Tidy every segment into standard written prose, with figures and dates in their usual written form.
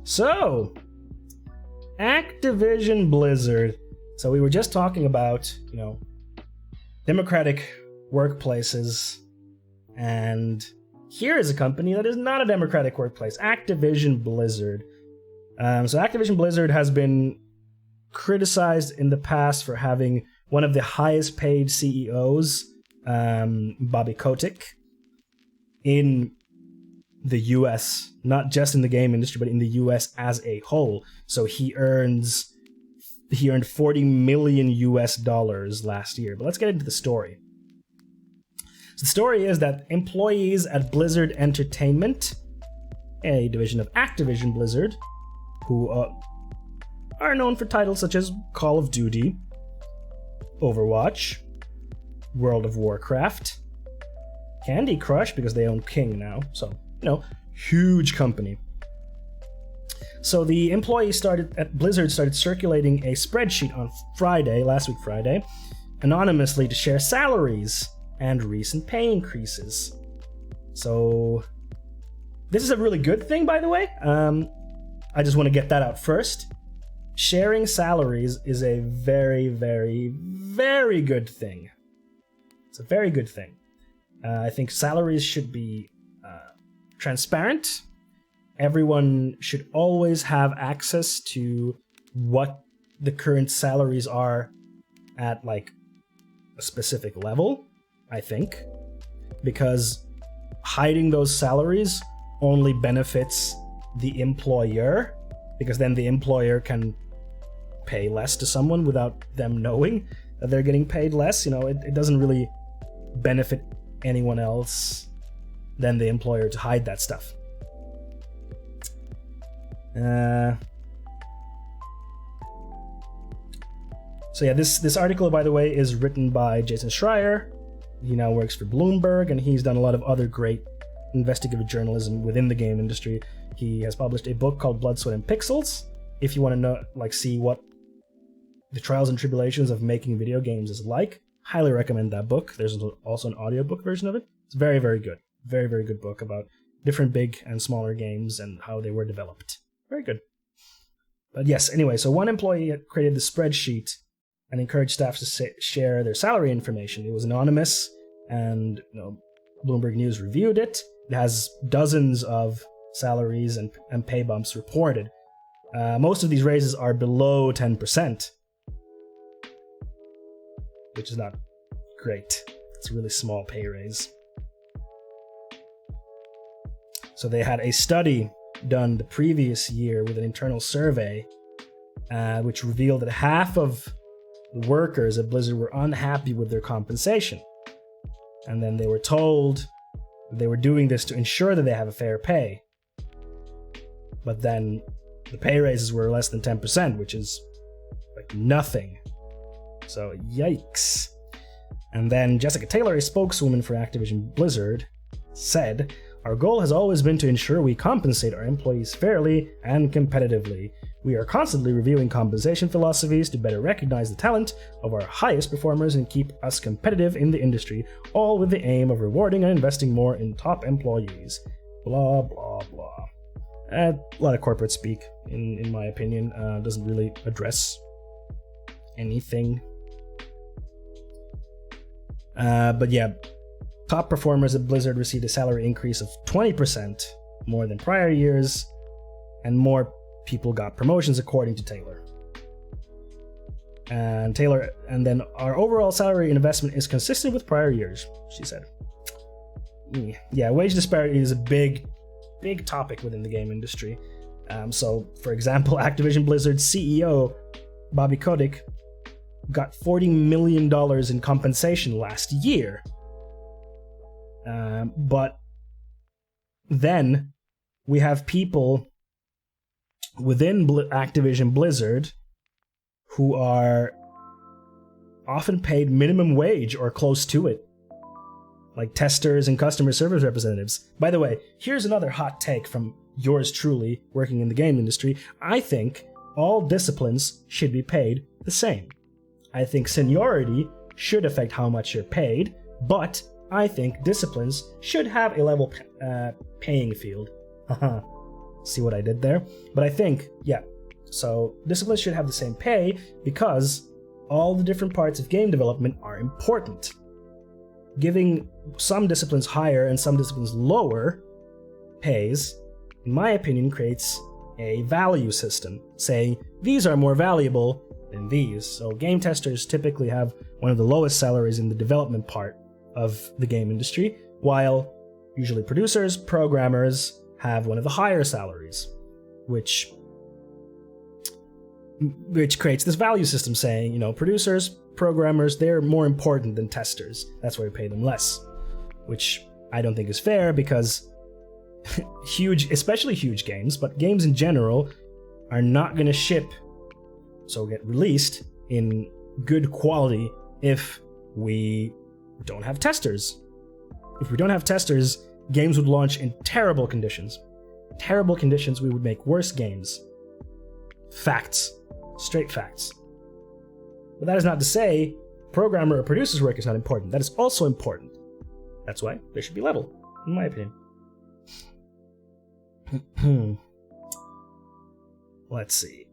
So, Activision-Blizzard. So we were just talking about, democratic workplaces, and here is a company that is not a democratic workplace, Activision-Blizzard. So Activision-Blizzard has been criticized in the past for having one of the highest paid CEOs, Bobby Kotick, in the US, not just in the game industry, but in the US as a whole. So he earned $40 million last year. But let's get into the story. So the story is that employees at Blizzard Entertainment, a division of Activision-Blizzard, who are known for titles such as Call of Duty, Overwatch, World of Warcraft, Candy Crush, because they own King now, so, huge company. So the employees at Blizzard started circulating a spreadsheet on last week Friday, anonymously to share salaries and recent pay increases. So this is a really good thing, by the way. I just want to get that out first. Sharing salaries is a very, very, very good thing. It's a very good thing. I think salaries should be transparent. Everyone should always have access to what the current salaries are at a specific level, I think, because hiding those salaries only benefits the employer, because then the employer can pay less to someone without them knowing that they're getting paid less. It doesn't really benefit anyone else than the employer to hide that stuff. So yeah, this article, by the way, is written by Jason Schreier. He now works for Bloomberg, and he's done a lot of other great investigative journalism within the game industry. He has published a book called Blood, Sweat, and Pixels. If you want to see what the trials and tribulations of making video games is like, highly recommend that book. There's also an audiobook version of it. It's very, very good. Very, very good book about different big and smaller games and how they were developed. Very good. But yes, anyway, so one employee had created the spreadsheet and encouraged staff to share their salary information. It was anonymous, and Bloomberg News reviewed it. It has dozens of salaries and pay bumps reported. Most of these raises are below 10%, which is not great. It's a really small pay raise. So they had a study done the previous year with an internal survey, which revealed that half of the workers at Blizzard were unhappy with their compensation. And then they were told they were doing this to ensure that they have a fair pay. But then the pay raises were less than 10%, which is nothing. So yikes. And then Jessica Taylor, a spokeswoman for Activision-Blizzard, said, "Our goal has always been to ensure we compensate our employees fairly and competitively. We are constantly reviewing compensation philosophies to better recognize the talent of our highest performers and keep us competitive in the industry, all with the aim of rewarding and investing more in top employees." Blah, blah, blah. A lot of corporate speak, in my opinion. Doesn't really address anything. But yeah, top performers at Blizzard received a salary increase of 20% more than prior years, and more people got promotions, according to Taylor. And then our overall salary investment is consistent with prior years, she said. Yeah, wage disparity is a big topic within the game industry. So, for example, Activision-Blizzard CEO Bobby Kotick got $40 million in compensation last year. But then we have people within Activision-Blizzard who are often paid minimum wage or close to it, like testers and customer service representatives. By the way, here's another hot take from yours truly, working in the game industry. I think all disciplines should be paid the same. I think seniority should affect how much you're paid, but I think disciplines should have a level paying field. See what I did there? But I think, yeah, so disciplines should have the same pay because all the different parts of game development are important. Giving some disciplines higher and some disciplines lower pays, in my opinion, creates a value system, saying these are more valuable than these. So game testers typically have one of the lowest salaries in the development part of the game industry, while usually producers, programmers have one of the higher salaries, which creates this value system saying, producers, programmers, they're more important than testers. That's why we pay them less, which I don't think is fair because especially huge games, but games in general are not going to ship, so get released in good quality if we don't have testers. If we don't have testers, games would launch in terrible conditions. Terrible conditions, we would make worse games. Facts. Straight facts. But that is not to say programmer or producer's work is not important. That is also important. That's why they should be level, in my opinion. Let's see.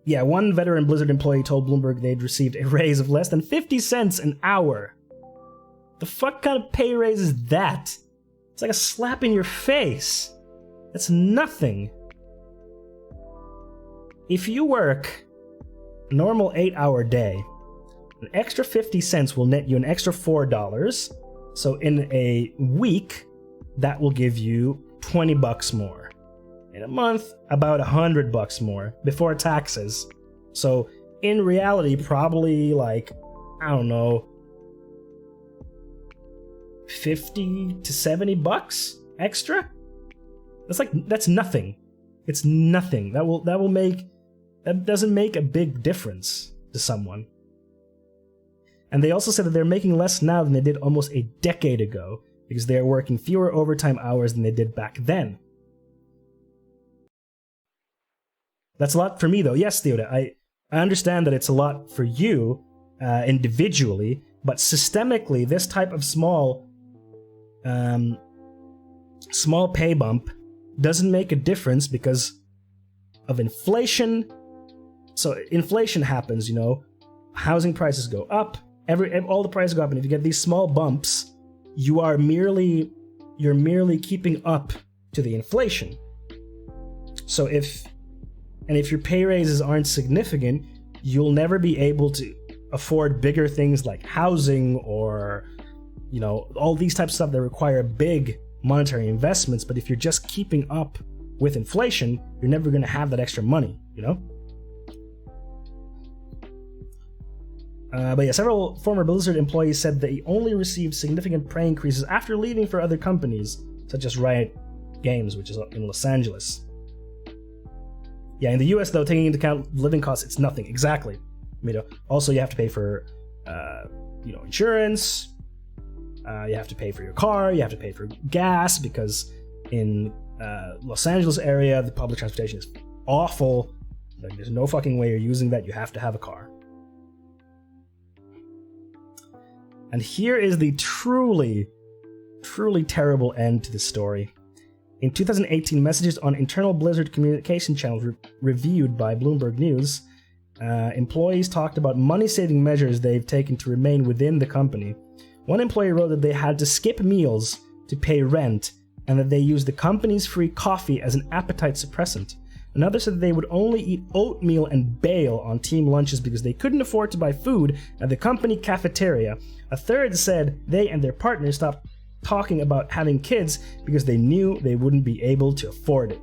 Yeah, one veteran Blizzard employee told Bloomberg they'd received a raise of less than 50 cents an hour. The fuck kind of pay raise is that? It's like a slap in your face. That's nothing. If you work a normal 8-hour day, an extra 50 cents will net you an extra $4. So in a week, that will give you $20 more. In a month, about $100 more before taxes. So in reality, probably like, I don't know, 50 to $70 extra? That's nothing. It's nothing. That doesn't make a big difference to someone. And they also said that they're making less now than they did almost a decade ago because they are working fewer overtime hours than they did back then. That's a lot for me, though. Yes, Theoda, I understand that it's a lot for you individually, but systemically, this type of small pay bump doesn't make a difference because of inflation. So inflation happens, housing prices go up, all the prices go up, and if you get these small bumps, you're merely keeping up to the inflation. So if your pay raises aren't significant, you'll never be able to afford bigger things like housing or, all these types of stuff that require big monetary investments. But if you're just keeping up with inflation, you're never going to have that extra money, But yeah, several former Blizzard employees said they only received significant pay increases after leaving for other companies, such as Riot Games, which is in Los Angeles. Yeah, in the US, though, taking into account living costs, it's nothing. Exactly. Also, you have to pay for, insurance. You have to pay for your car. You have to pay for gas because in Los Angeles area, the public transportation is awful. Like, there's no fucking way you're using that. You have to have a car. And here is the truly, truly terrible end to the story. In 2018, messages on internal Blizzard communication channels reviewed by Bloomberg News, employees talked about money-saving measures they've taken to remain within the company. One employee wrote that they had to skip meals to pay rent, and that they used the company's free coffee as an appetite suppressant. Another said that they would only eat oatmeal and bail on team lunches because they couldn't afford to buy food at the company cafeteria. A third said they and their partners stopped talking about having kids because they knew they wouldn't be able to afford it.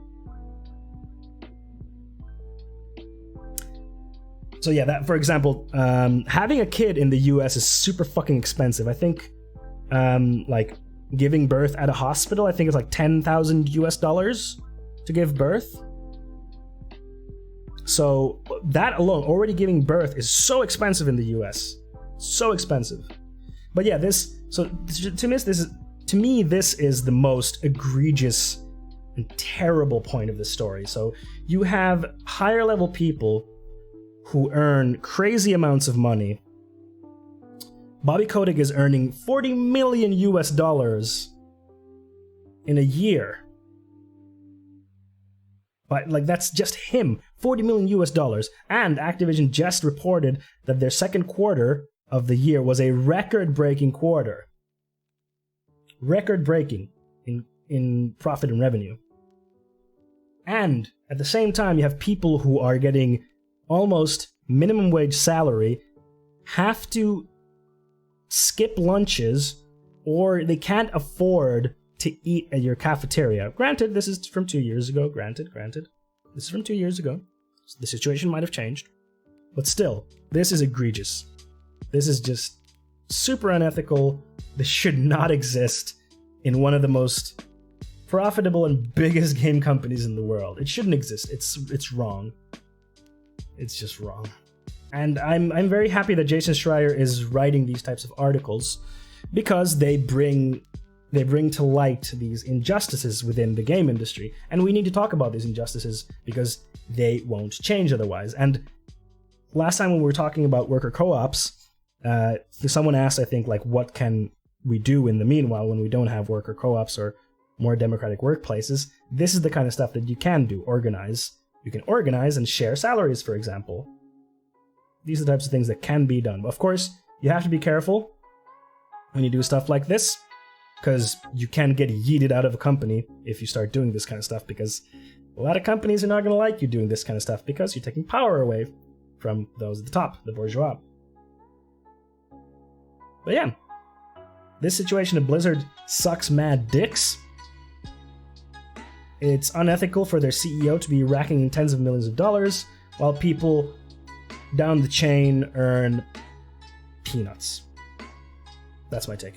So yeah, that, for example, having a kid in the US is super fucking expensive. I think giving birth at a hospital, I think it's like $10,000 to give birth. So that alone, already giving birth, is so expensive in the US. So expensive. But yeah, to me, this is the most egregious and terrible point of the story. So you have higher level people who earn crazy amounts of money. Bobby Kotick is earning $40 million in a year. But like that's just him, $40 million US. And Activision just reported that their second quarter of the year was a record-breaking quarter. Record-breaking in profit and revenue. And at the same time, you have people who are getting almost minimum wage salary, have to skip lunches, or they can't afford to eat at your cafeteria. Granted, this is from 2 years ago. Granted. This is from 2 years ago. So the situation might have changed. But still, this is egregious. This is just super unethical. This should not exist in one of the most profitable and biggest game companies in the world. It shouldn't exist. It's wrong. It's just wrong. And I'm very happy that Jason Schreier is writing these types of articles because they bring to light these injustices within the game industry. And we need to talk about these injustices because they won't change otherwise. And last time when we were talking about worker co-ops, someone asked, I think, like, what can we do in the meanwhile when we don't have worker co-ops or more democratic workplaces? This is the kind of stuff that you can do. Organize. You can organize and share salaries, for example. These are the types of things that can be done. But of course, you have to be careful when you do stuff like this, because you can get yeeted out of a company if you start doing this kind of stuff, because a lot of companies are not going to like you doing this kind of stuff because you're taking power away from those at the top, the bourgeois. But yeah, this situation at Blizzard sucks mad dicks. It's unethical for their CEO to be racking in tens of millions of dollars while people down the chain earn peanuts. That's my take.